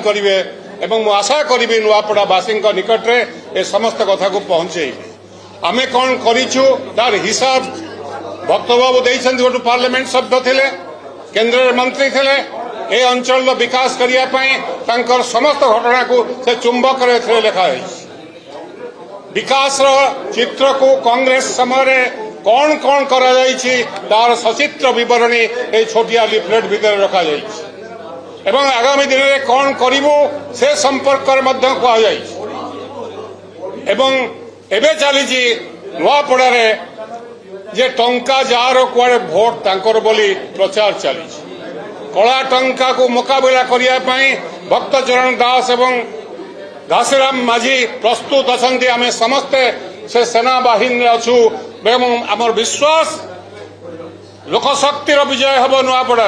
करेंगे एवं आशा करी नुआपड़ावासी निकट में ए समस्त कथा को पहुंचे आम कौन करूँ तार हिसाब भक्त बाबू गोटे पार्लियामेंट शब्द थे केंद्र मंत्री थे ए अंचल विकास करने समस्त घटना को से चुंबक लिखाई विकास चित्र को कांग्रेस समय कौन कौन तार सचित्र विवरणी ए छोटिया लिफलेट भितर रखा एवं आगामी दिन में कौन करूँ से संपर्क एवं चली नुआपड़ा जे टंका जार कुआड़े भोट तांकर बोली प्रचार चली कला टंका को मुकाबला करने भक्तचरण दास एवं घासीराम माझी प्रस्तुत अच्छा आम समस्ते से सेना बाहिनी अच्छू आमर विश्वास लोकशक्तिर विजय हम नुआपड़ा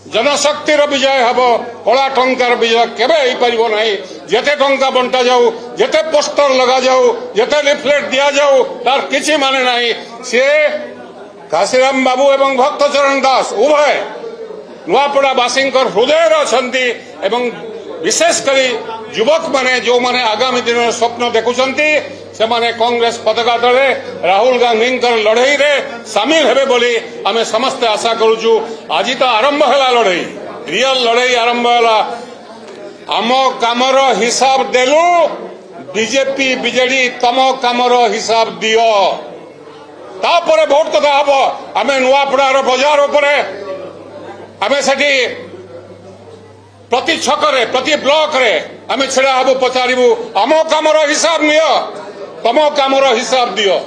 जनशक्तिर विजय हम कला टंकार विजय केबे हो पारिबो नाही जेते टंका बंटा जाऊ जेते पोस्टर लगा जाऊ जेते लिफलेट दिया जाऊ तार किछि माने नाही से घासीराम बाबू एवं भक्तचरण दास उभय नुआपड़ावासी हृदय अच्छी एवं विशेषकर युवक माने जो माने आगामी दिन में स्वप्न देखुंट से माने कांग्रेस पताका तले राहुल गांधी लड़ई रे सामिल हेबे बोली आमे समस्त आशा करूचु। आज तो आरंभ है लड़ई रियल लड़ई आरंभ है आम कामर हिसाब देलु बीजेपी बीजेडी तम कामर हिसाब दियो तापर भोट कथा हम आमे नुआपड़ार बजार उपरे आमे सेठी प्रति छकरे प्रति ब्लॉक रे आमे छेड़ा हबु पचारिबु आम कामर हिसाब नियो तम कामर हिसाब दियो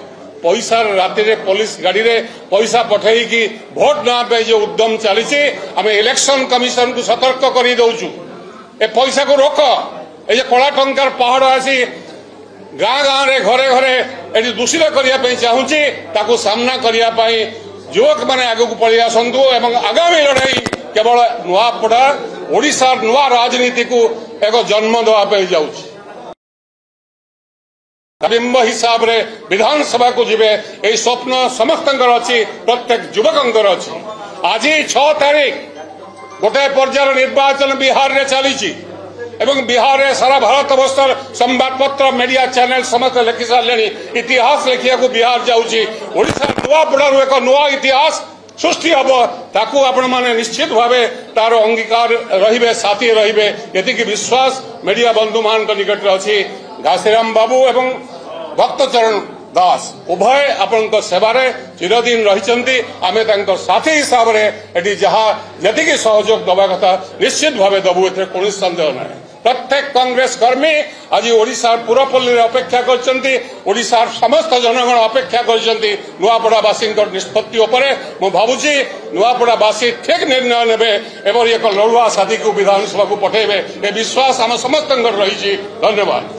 पैसा राति रे पुलिस गाड़ी रे पैसा पठेई कि भोट ना पे जो उद्यम चली आम इलेक्शन कमिशन को सतर्क कर दौचु ए पैसा को रोक ए कला टंकार पहाड़ आसी गाँ गाँ रे घरे घरे ये दूषित करने चाहूँगी ताकू सामना करने युवक मैंने आग को पलि आसतु एवं आगामी लड़ाई केवल नुआपड़ा ओडिशार नुआ राजनीति को एक जन्म देवाई जाऊँगी बिंब हिसाब रे विधानसभा को जीवे यही स्वप्न समस्त अच्छी प्रत्येक युवक अच्छी आज 6 तारीख गोटे पर्यायर निर्वाचन बिहार रे चली एवं बिहार रे सारा भारत वर्षर संवादपत्र मीडिया चैनल समस्त लिखि सारे इतिहास लिखा को बिहार जाऊँगी ओडिशा नुआपड़ारू एक नुआ इतिहास सृष्टि हम ताकू आपण माने निश्चित भावे तार अंगीकार रहिबे साथी रहिबे एतिकी विश्वास मीडिया बंधु मान निकट अच्छी। घासीराम बाबू एवं भक्तचरण दास उभय आपण सेवारे चिरदिन रही आम साथी हिसाब से जहाँ जी सहयोग दवा कथा निश्चित भाव दबू ए कौन सन्देह ना प्रत्येक कांग्रेस कर्मी आज ओडिशा पुरपल्ली अपेक्षा कर समस्त जनगण अपेक्षा कर नुआपड़ावासी निष्पत्ति मु भावुची नुआपड़ावासी ठीक निर्णय नेबे एवं एक लड़ुआ साथी को विधानसभा को पठेबे ए विश्वास आम समस्त रही। धन्यवाद।